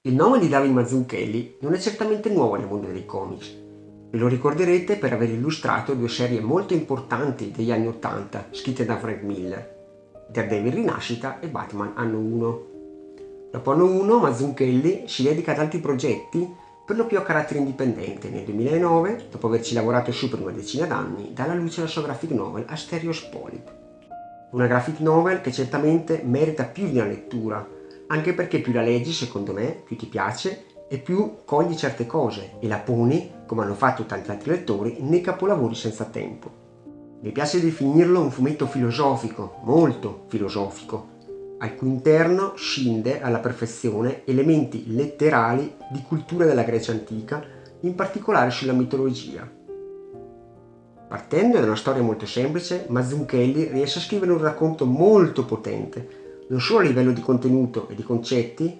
Il nome di David Mazzucchelli non è certamente nuovo nel mondo dei comics. Ve lo ricorderete per aver illustrato due serie molto importanti degli anni '80 scritte da Frank Miller, Daredevil Rinascita e Batman Anno 1. Dopo Anno 1 Mazzucchelli si dedica ad altri progetti per lo più a carattere indipendente. Nel 2009, dopo averci lavorato su per una decina d'anni, dà alla luce la sua graphic novel Asterios Polyp. Una graphic novel che certamente merita più di una lettura, anche perché più la leggi, secondo me, più ti piace e più cogli certe cose e la poni, come hanno fatto tanti altri lettori, nei capolavori senza tempo. Mi piace definirlo un fumetto filosofico, molto filosofico, al cui interno scinde alla perfezione elementi letterali di cultura della Grecia antica, in particolare sulla mitologia. Partendo da una storia molto semplice, Mazzucchelli riesce a scrivere un racconto molto potente, non solo a livello di contenuto e di concetti,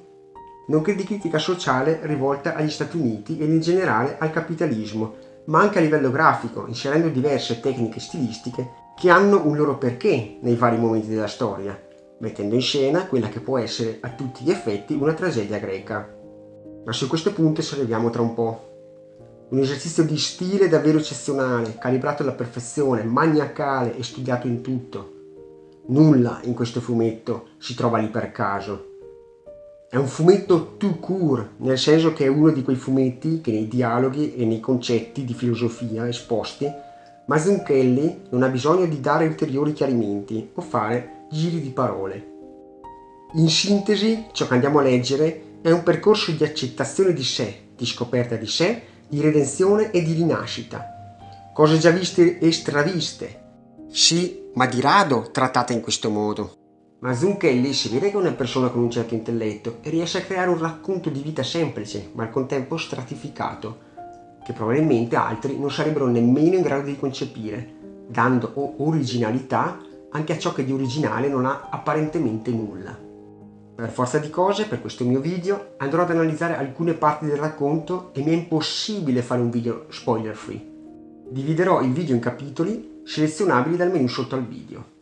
nonché di critica sociale rivolta agli Stati Uniti ed in generale al capitalismo, ma anche a livello grafico, inserendo diverse tecniche stilistiche che hanno un loro perché nei vari momenti della storia, mettendo in scena quella che può essere a tutti gli effetti una tragedia greca. Ma su questo punto ci arriviamo tra un po'. Un esercizio di stile davvero eccezionale, calibrato alla perfezione, maniacale e studiato in tutto. Nulla in questo fumetto si trova lì per caso. È un fumetto tout court, nel senso che è uno di quei fumetti che nei dialoghi e nei concetti di filosofia esposti, Mazzucchelli non ha bisogno di dare ulteriori chiarimenti o fare giri di parole. In sintesi, ciò che andiamo a leggere è un percorso di accettazione di sé, di scoperta di sé, di redenzione e di rinascita. Cose già viste e straviste. Sì, ma di rado trattate in questo modo. Mazzucchelli si vede che è una persona con un certo intelletto e riesce a creare un racconto di vita semplice, ma al contempo stratificato, che probabilmente altri non sarebbero nemmeno in grado di concepire, dando originalità anche a ciò che di originale non ha apparentemente nulla. Per forza di cose, per questo mio video, andrò ad analizzare alcune parti del racconto e mi è impossibile fare un video spoiler free. Dividerò il video in capitoli selezionabili dal menu sotto al video.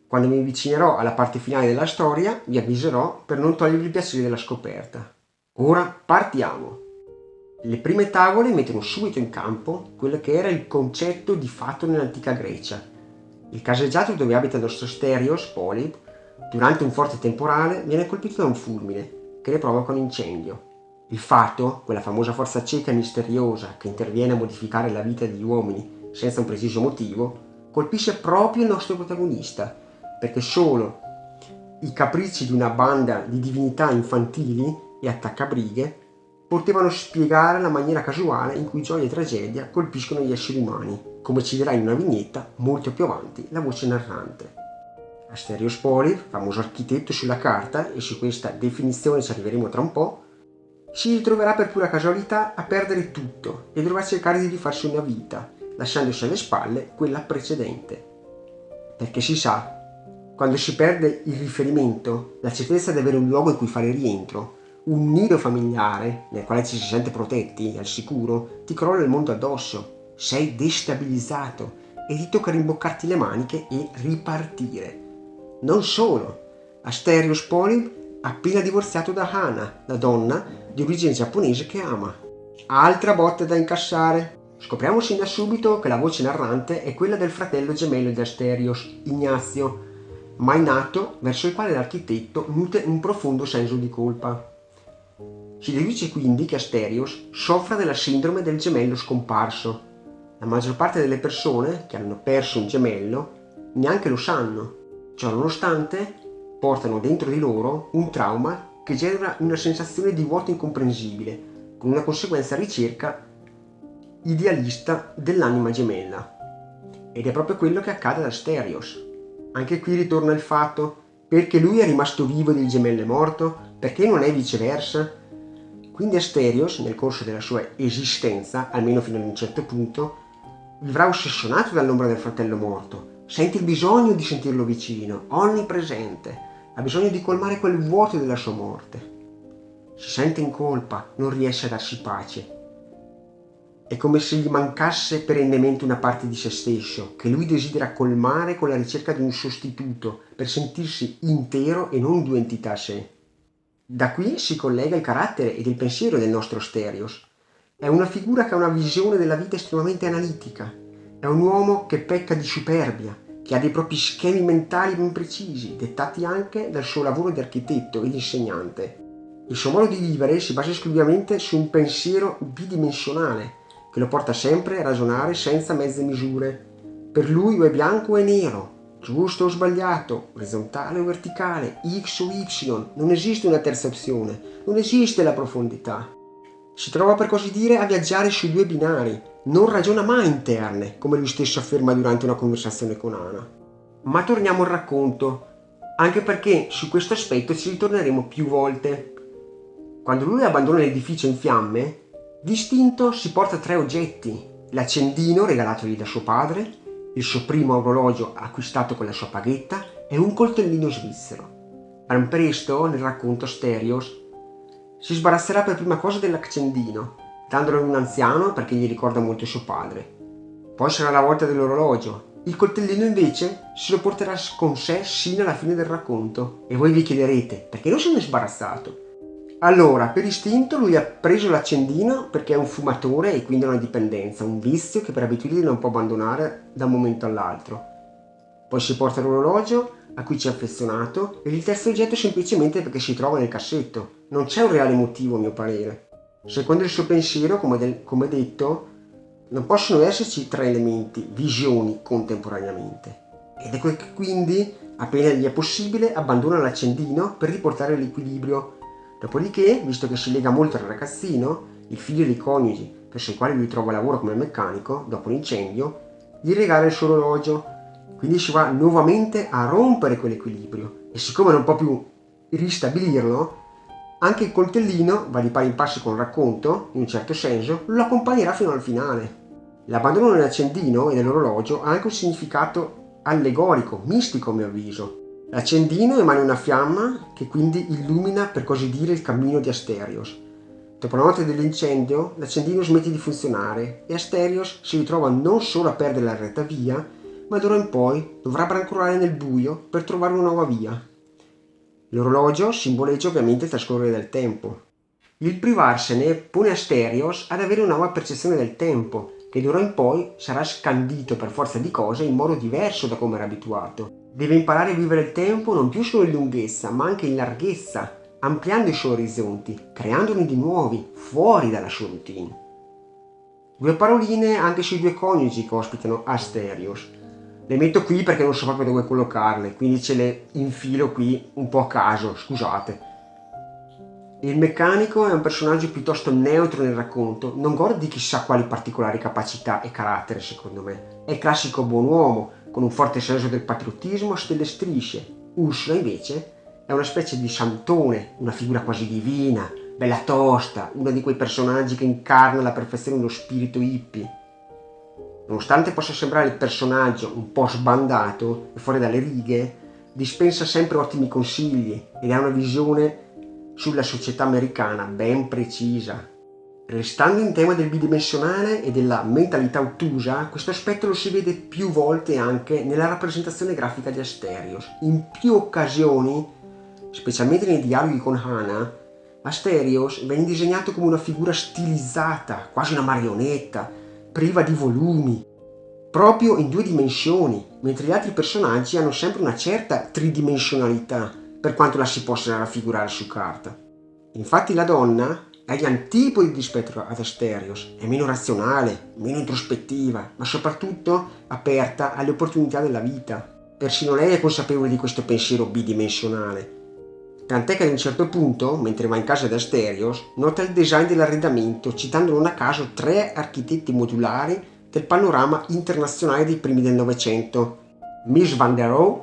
Quando mi avvicinerò alla parte finale della storia, vi avviserò per non togliervi il piacere della scoperta. Ora partiamo! Le prime tavole mettono subito in campo quello che era il concetto di fato nell'antica Grecia. Il caseggiato dove abita lo Asterios Polyp, durante un forte temporale, viene colpito da un fulmine che ne provoca un incendio. Il fato, quella famosa forza cieca e misteriosa che interviene a modificare la vita degli uomini senza un preciso motivo, colpisce proprio il nostro protagonista, perché solo i capricci di una banda di divinità infantili e attaccabrighe potevano spiegare la maniera casuale in cui gioia e tragedia colpiscono gli esseri umani, come ci dirà in una vignetta molto più avanti la voce narrante. Asterios Polyp, famoso architetto sulla carta, e su questa definizione ci arriveremo tra un po', si ritroverà per pura casualità a perdere tutto e dovrà cercare di rifarsi una vita, lasciandosi alle spalle quella precedente. Perché si sa, quando si perde il riferimento, la certezza di avere un luogo in cui fare rientro, un nido familiare nel quale ci si sente protetti, al sicuro, ti crolla il mondo addosso, sei destabilizzato e ti tocca rimboccarti le maniche e ripartire. Non solo, Asterios Polyp ha appena divorziato da Hana, la donna di origine giapponese che ama. Altra botta da incassare. Scopriamo sin da subito che la voce narrante è quella del fratello gemello di Asterios, Ignazio, mai nato, verso il quale l'architetto nutre un profondo senso di colpa. Si deduce quindi che Asterios soffra della sindrome del gemello scomparso. La maggior parte delle persone che hanno perso un gemello neanche lo sanno. Ciò nonostante, portano dentro di loro un trauma che genera una sensazione di vuoto incomprensibile, con una conseguenza ricerca idealista dell'anima gemella. Ed è proprio quello che accade ad Asterios. Anche qui ritorna il fatto: perché lui è rimasto vivo ed il gemello è morto? Perché non è viceversa? Quindi Asterios, nel corso della sua esistenza, almeno fino ad un certo punto, vivrà ossessionato dall'ombra del fratello morto. Sente il bisogno di sentirlo vicino, onnipresente. Ha bisogno di colmare quel vuoto della sua morte. Si sente in colpa, non riesce a darsi pace. È come se gli mancasse perennemente una parte di se stesso, che lui desidera colmare con la ricerca di un sostituto, per sentirsi intero e non due entità a sé. Da qui si collega il carattere ed il pensiero del nostro Asterios. È una figura che ha una visione della vita estremamente analitica. È un uomo che pecca di superbia, che ha dei propri schemi mentali ben precisi, dettati anche dal suo lavoro di architetto e di insegnante. Il suo modo di vivere si basa esclusivamente su un pensiero bidimensionale, che lo porta sempre a ragionare senza mezze misure. Per lui o è bianco o è nero, giusto o sbagliato, orizzontale o verticale, X o Y, non esiste una terza opzione, non esiste la profondità. Si trova per così dire a viaggiare sui due binari, non ragiona mai interne, come lui stesso afferma durante una conversazione con Ana. Ma torniamo al racconto, anche perché su questo aspetto ci ritorneremo più volte. Quando lui abbandona l'edificio in fiamme, distinto si porta 3 oggetti: l'accendino regalatogli da suo padre, il suo primo orologio acquistato con la sua paghetta e un coltellino svizzero. Ben presto, nel racconto Asterios, si sbarazzerà per prima cosa dell'accendino, dandolo ad un anziano perché gli ricorda molto suo padre. Poi sarà la volta dell'orologio. Il coltellino invece se lo porterà con sé sino alla fine del racconto. E voi vi chiederete, perché non se ne è sbarazzato? Allora, per istinto lui ha preso l'accendino perché è un fumatore e quindi ha una dipendenza, un vizio che per abitudine non può abbandonare da un momento all'altro. Poi si porta l'orologio a cui ci è affezionato e il terzo oggetto semplicemente perché si trova nel cassetto. Non c'è un reale motivo a mio parere. Secondo il suo pensiero, come detto, non possono esserci 3 elementi, visioni contemporaneamente. Ed ecco che quindi, appena gli è possibile, abbandona l'accendino per riportare l'equilibrio. Dopodiché, visto che si lega molto al ragazzino, il figlio dei coniugi, presso il quale lui trova lavoro come meccanico, dopo l'incendio, gli regala il suo orologio. Quindi si va nuovamente a rompere quell'equilibrio e siccome non può più ristabilirlo, anche il coltellino va di pari in passo con il racconto, in un certo senso, lo accompagnerà fino al finale. L'abbandono dell'accendino e dell'orologio ha anche un significato allegorico, mistico a mio avviso. L'accendino emana una fiamma che quindi illumina per così dire il cammino di Asterios. Dopo la notte dell'incendio, l'accendino smette di funzionare e Asterios si ritrova non solo a perdere la retta via, ma d'ora in poi dovrà brancolare nel buio per trovare una nuova via. L'orologio simboleggia ovviamente il trascorrere del tempo. Il privarsene pone Asterios ad avere una nuova percezione del tempo, che d'ora in poi sarà scandito per forza di cose in modo diverso da come era abituato. Deve imparare a vivere il tempo non più solo in lunghezza, ma anche in larghezza, ampliando i suoi orizzonti, creandone di nuovi, fuori dalla sua routine. 2 paroline anche sui 2 coniugi che ospitano Asterios. Le metto qui perché non so proprio dove collocarle, quindi ce le infilo qui un po' a caso, scusate. Il meccanico è un personaggio piuttosto neutro nel racconto, non gode di chissà quali particolari capacità e carattere secondo me. È il classico buon uomo, con un forte senso del patriottismo a stelle strisce. Ursula invece è una specie di santone, una figura quasi divina, bella tosta, uno di quei personaggi che incarna alla perfezione lo spirito hippie. Nonostante possa sembrare il personaggio un po' sbandato e fuori dalle righe, dispensa sempre ottimi consigli ed ha una visione sulla società americana ben precisa. Restando in tema del bidimensionale e della mentalità ottusa, questo aspetto lo si vede più volte anche nella rappresentazione grafica di Asterios. In più occasioni, specialmente nei dialoghi con Hana, Asterios viene disegnato come una figura stilizzata, quasi una marionetta, priva di volumi, proprio in 2 dimensioni, mentre gli altri personaggi hanno sempre una certa tridimensionalità, per quanto la si possa raffigurare su carta. Infatti la donna è gli antipodi rispetto ad Asterios, è meno razionale, meno introspettiva, ma soprattutto aperta alle opportunità della vita. Persino lei è consapevole di questo pensiero bidimensionale. Tant'è che ad un certo punto, mentre va in casa di Asterios, nota il design dell'arredamento, citando non a caso 3 architetti modulari del panorama internazionale dei primi del Novecento: Mies van der Rohe,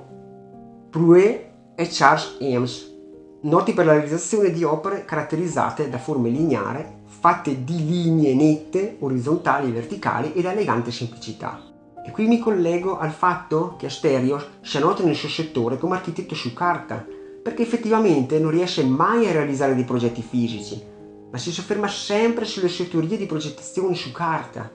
Prouet e Charles Eames, noti per la realizzazione di opere caratterizzate da forme lineari, fatte di linee nette, orizzontali e verticali e da elegante semplicità. E qui mi collego al fatto che Asterios sia noto nel suo settore come architetto su carta, perché effettivamente non riesce mai a realizzare dei progetti fisici, ma si sofferma sempre sulle sue teorie di progettazione su carta.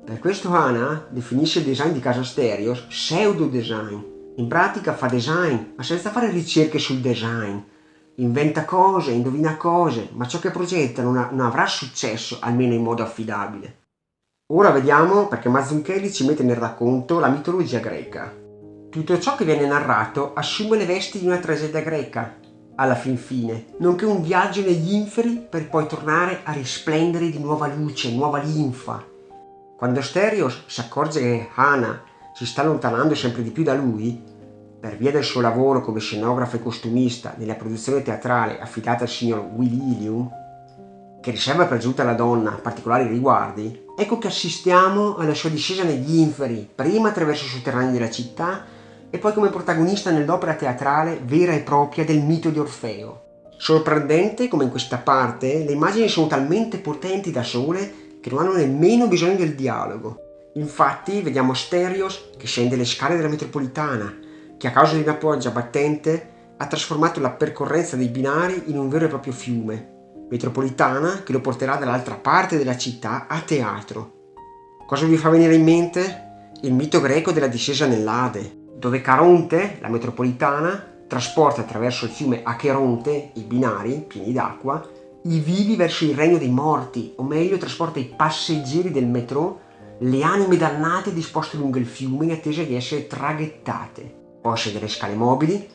Per questo Hana definisce il design di casa Asterios pseudo design. In pratica fa design, ma senza fare ricerche sul design. inventa cose, indovina cose, ma ciò che progetta non avrà successo, almeno in modo affidabile. Ora vediamo perché Mazzucchelli ci mette nel racconto la mitologia greca. Tutto ciò che viene narrato assume le vesti di una tragedia greca, alla fin fine, nonché un viaggio negli inferi per poi tornare a risplendere di nuova luce, nuova linfa. Quando Asterios si accorge che Hana si sta allontanando sempre di più da lui, per via del suo lavoro come scenografo e costumista nella produzione teatrale affidata al signor Willy Ilium, che riserva per giunta alla donna particolari riguardi, ecco che assistiamo alla sua discesa negli inferi, prima attraverso i sotterranei della città e poi come protagonista nell'opera teatrale vera e propria del mito di Orfeo. Sorprendente come in questa parte le immagini sono talmente potenti da sole che non hanno nemmeno bisogno del dialogo. Infatti vediamo Asterios che scende le scale della metropolitana, che a causa di una pioggia battente ha trasformato la percorrenza dei binari in un vero e proprio fiume. Metropolitana che lo porterà dall'altra parte della città a teatro. Cosa vi fa venire in mente? Il mito greco della discesa nell'Ade, dove Caronte, la metropolitana, trasporta attraverso il fiume Acheronte, i binari pieni d'acqua, i vivi verso il regno dei morti, o meglio trasporta i passeggeri del metro, le anime dannate disposte lungo il fiume in attesa di essere traghettate. Poi scende le scale mobili,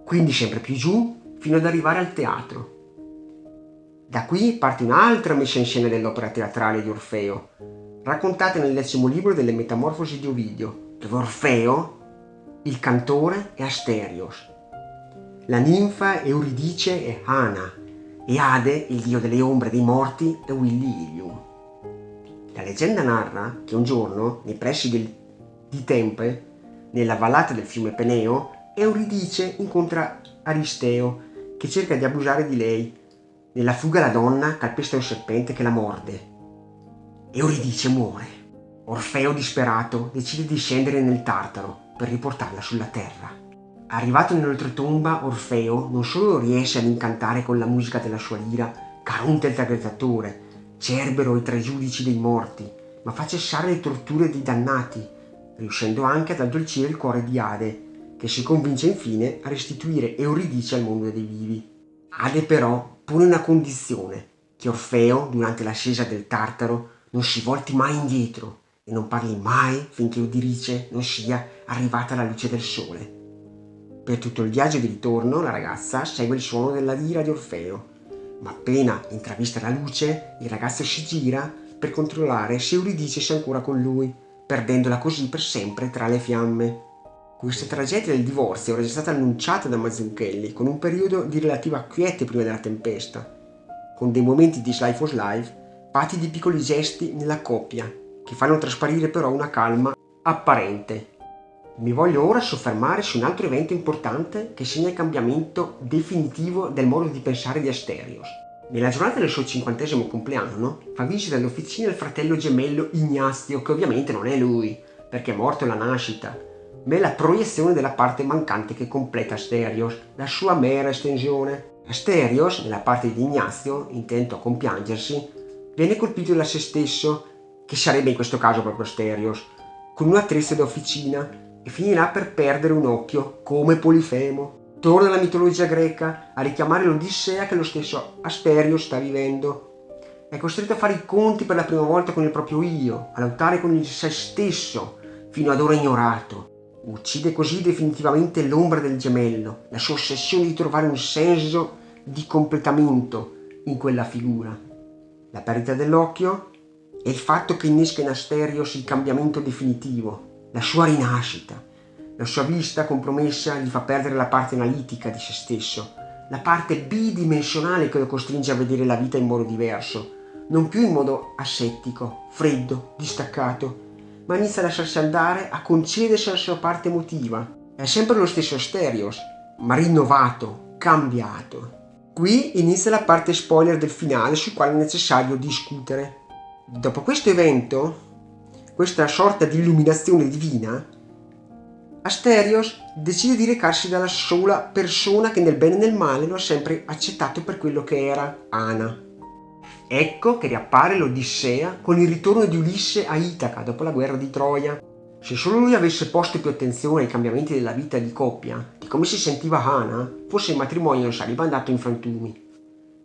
quindi sempre più giù, fino ad arrivare al teatro. Da qui parte un'altra messa in scena dell'opera teatrale di Orfeo, raccontata nel 10° libro delle Metamorfosi di Ovidio, dove Orfeo, il cantore, è Asterios, la ninfa Euridice è Hana e Ade, il dio delle ombre e dei morti, è Willy Ilium. La leggenda narra che un giorno, nei pressi di Tempe, nella vallata del fiume Peneo, Euridice incontra Aristeo, che cerca di abusare di lei. Nella fuga la donna calpesta un serpente che la morde. Euridice muore. Orfeo, disperato, decide di scendere nel Tartaro per riportarla sulla terra. Arrivato nell'oltretomba, Orfeo non solo riesce ad incantare con la musica della sua lira Caronte il traghettatore, Cerbero i 3 giudici dei morti, ma fa cessare le torture dei dannati, riuscendo anche ad addolcire il cuore di Ade, che si convince infine a restituire Euridice al mondo dei vivi. Ade però pone una condizione, che Orfeo, durante l'ascesa del Tartaro, non si volti mai indietro e non parli mai finché Euridice non sia arrivata alla luce del sole. Per tutto il viaggio di ritorno la ragazza segue il suono della lira di Orfeo, ma appena intravista la luce il ragazzo si gira per controllare se Euridice sia ancora con lui, perdendola così per sempre tra le fiamme. Questa tragedia del divorzio era già stata annunciata da Mazzucchelli con un periodo di relativa quiete prima della tempesta, con dei momenti di Slice for Life fatti di piccoli gesti nella coppia, che fanno trasparire però una calma apparente. Mi voglio ora soffermare su un altro evento importante che segna il cambiamento definitivo del modo di pensare di Asterios. Nella giornata del suo 50° compleanno fa visita all'officina il fratello gemello Ignazio, che ovviamente non è lui, perché è morto alla nascita, ma è la proiezione della parte mancante che completa Asterios, la sua mera estensione. Asterios, nella parte di Ignazio, intento a compiangersi, viene colpito da se stesso, che sarebbe in questo caso proprio Asterios, con un attrezzo da officina, e finirà per perdere un occhio, come Polifemo. Torna alla mitologia greca a richiamare l'Odissea che lo stesso Asterios sta vivendo. È costretto a fare i conti per la prima volta con il proprio io, a lottare con il se stesso, fino ad ora ignorato. Uccide così definitivamente l'ombra del gemello, la sua ossessione di trovare un senso di completamento in quella figura. La perdita dell'occhio è il fatto che innesca in Asterios il cambiamento definitivo, la sua rinascita. La sua vista compromessa gli fa perdere la parte analitica di se stesso, la parte bidimensionale che lo costringe a vedere la vita in modo diverso, non più in modo asettico, freddo, distaccato, ma inizia a lasciarsi andare, a concedersi la sua parte emotiva. È sempre lo stesso Asterios, ma rinnovato, cambiato. Qui inizia la parte spoiler del finale sul quale è necessario discutere. Dopo questo evento, questa sorta di illuminazione divina, Asterios decide di recarsi dalla sola persona che nel bene e nel male lo ha sempre accettato per quello che era, Hana. Ecco che riappare l'Odissea con il ritorno di Ulisse a Itaca dopo la guerra di Troia. Se solo lui avesse posto più attenzione ai cambiamenti della vita di coppia, di come si sentiva Hana, forse il matrimonio non sarebbe andato in frantumi.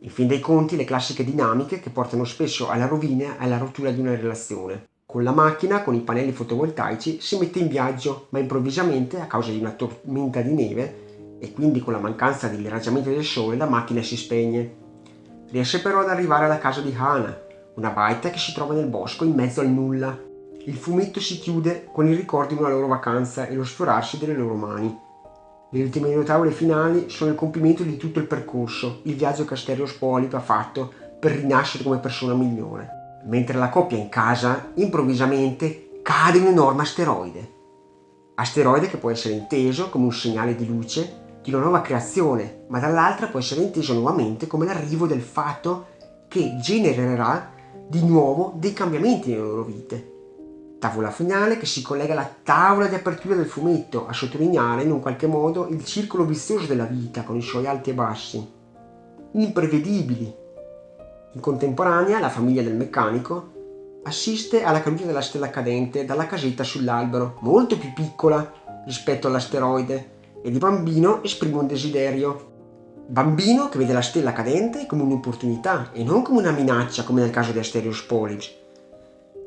In fin dei conti, le classiche dinamiche che portano spesso alla rovina e alla rottura di una relazione. Con la macchina, con i pannelli fotovoltaici, si mette in viaggio, ma improvvisamente, a causa di una tormenta di neve, e quindi con la mancanza dell'irraggiamento del sole, la macchina si spegne. Riesce però ad arrivare alla casa di Hana, una baita che si trova nel bosco in mezzo al nulla. Il fumetto si chiude con il ricordo di una loro vacanza e lo sfiorarsi delle loro mani. Le ultime due tavole finali sono il compimento di tutto il percorso, il viaggio che Asterios Polyp ha fatto per rinascere come persona migliore. Mentre la coppia è in casa, improvvisamente cade un enorme asteroide. Asteroide che può essere inteso come un segnale di luce di una nuova creazione, ma dall'altra può essere inteso nuovamente come l'arrivo del fatto che genererà di nuovo dei cambiamenti nelle loro vite. Tavola finale che si collega alla tavola di apertura del fumetto a sottolineare in un qualche modo il circolo vizioso della vita con i suoi alti e bassi, imprevedibili. In contemporanea la famiglia del meccanico assiste alla caduta della stella cadente dalla casetta sull'albero, molto più piccola rispetto all'asteroide, e il bambino esprime un desiderio. Bambino che vede la stella cadente come un'opportunità e non come una minaccia come nel caso di Asterios Polyp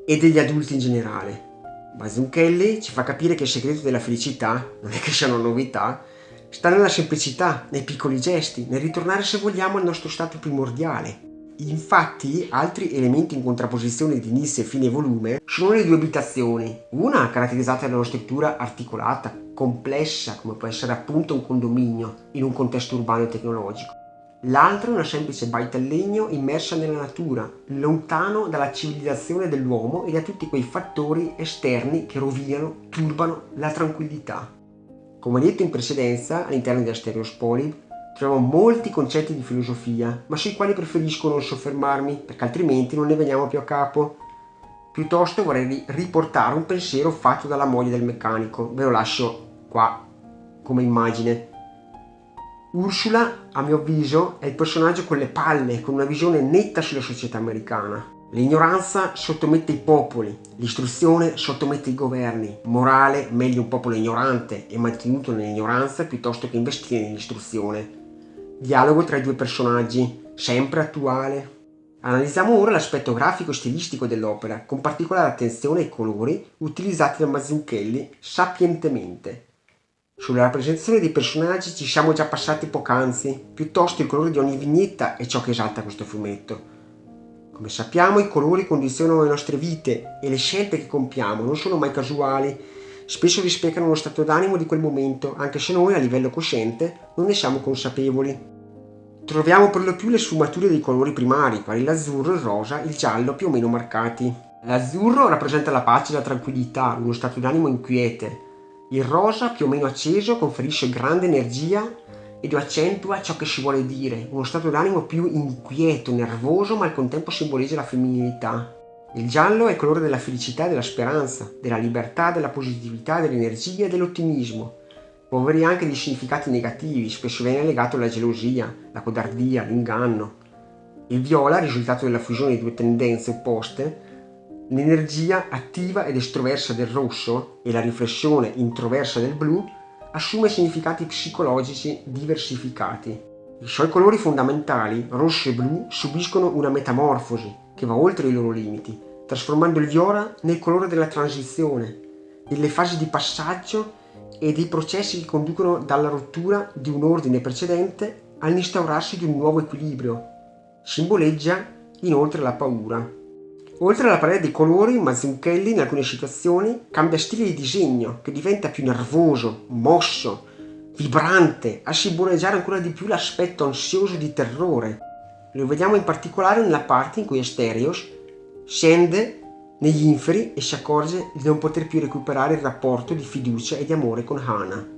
e degli adulti in generale. Mazzucchelli ci fa capire che il segreto della felicità, non è che sia una novità, sta nella semplicità, nei piccoli gesti, nel ritornare se vogliamo al nostro stato primordiale. Infatti, altri elementi in contrapposizione di inizio e fine volume sono le due abitazioni, una caratterizzata da una struttura articolata, complessa, come può essere appunto un condominio in un contesto urbano e tecnologico. L'altra è una semplice baita in legno immersa nella natura, lontano dalla civilizzazione dell'uomo e da tutti quei fattori esterni che rovinano, turbano la tranquillità. Come detto in precedenza, all'interno di Asterios Polyp troviamo molti concetti di filosofia, ma sui quali preferisco non soffermarmi, perché altrimenti non ne veniamo più a capo. Piuttosto vorrei riportare un pensiero fatto dalla moglie del meccanico, ve lo lascio qua come immagine. Ursula, a mio avviso, è il personaggio con le palle, con una visione netta sulla società americana. L'ignoranza sottomette i popoli, l'istruzione sottomette i governi. Morale, meglio un popolo ignorante e mantenuto nell'ignoranza piuttosto che investire nell'istruzione. Dialogo tra i due personaggi, sempre attuale. Analizziamo ora l'aspetto grafico e stilistico dell'opera, con particolare attenzione ai colori utilizzati da Mazzucchelli sapientemente. Sulla rappresentazione dei personaggi ci siamo già passati poc'anzi, piuttosto il colore di ogni vignetta è ciò che esalta questo fumetto. Come sappiamo, i colori condizionano le nostre vite e le scelte che compiamo non sono mai casuali, spesso rispecchiano lo stato d'animo di quel momento, anche se noi a livello cosciente non ne siamo consapevoli. Troviamo per lo più le sfumature dei colori primari, quali l'azzurro, il rosa, il giallo più o meno marcati. L'azzurro rappresenta la pace e la tranquillità, uno stato d'animo inquiete. Il rosa, più o meno acceso, conferisce grande energia ed accentua ciò che si vuole dire, uno stato d'animo più inquieto, nervoso, ma al contempo simboleggia la femminilità. Il giallo è il colore della felicità e della speranza, della libertà, della positività, dell'energia e dell'ottimismo. Può avere anche dei significati negativi, spesso viene legato alla gelosia, la codardia, l'inganno. Il viola, risultato della fusione di due tendenze opposte, l'energia attiva ed estroversa del rosso e la riflessione introversa del blu assume significati psicologici diversificati. I suoi colori fondamentali, rosso e blu, subiscono una metamorfosi che va oltre i loro limiti, trasformando il viola nel colore della transizione, delle fasi di passaggio e dei processi che conducono dalla rottura di un ordine precedente all'instaurarsi di un nuovo equilibrio. Simboleggia inoltre la paura. Oltre alla palette dei colori, Mazzucchelli in alcune situazioni cambia stile di disegno, che diventa più nervoso, mosso, vibrante, a simboleggiare ancora di più l'aspetto ansioso di terrore. Lo vediamo in particolare nella parte in cui Asterios scende negli inferi e si accorge di non poter più recuperare il rapporto di fiducia e di amore con Hana.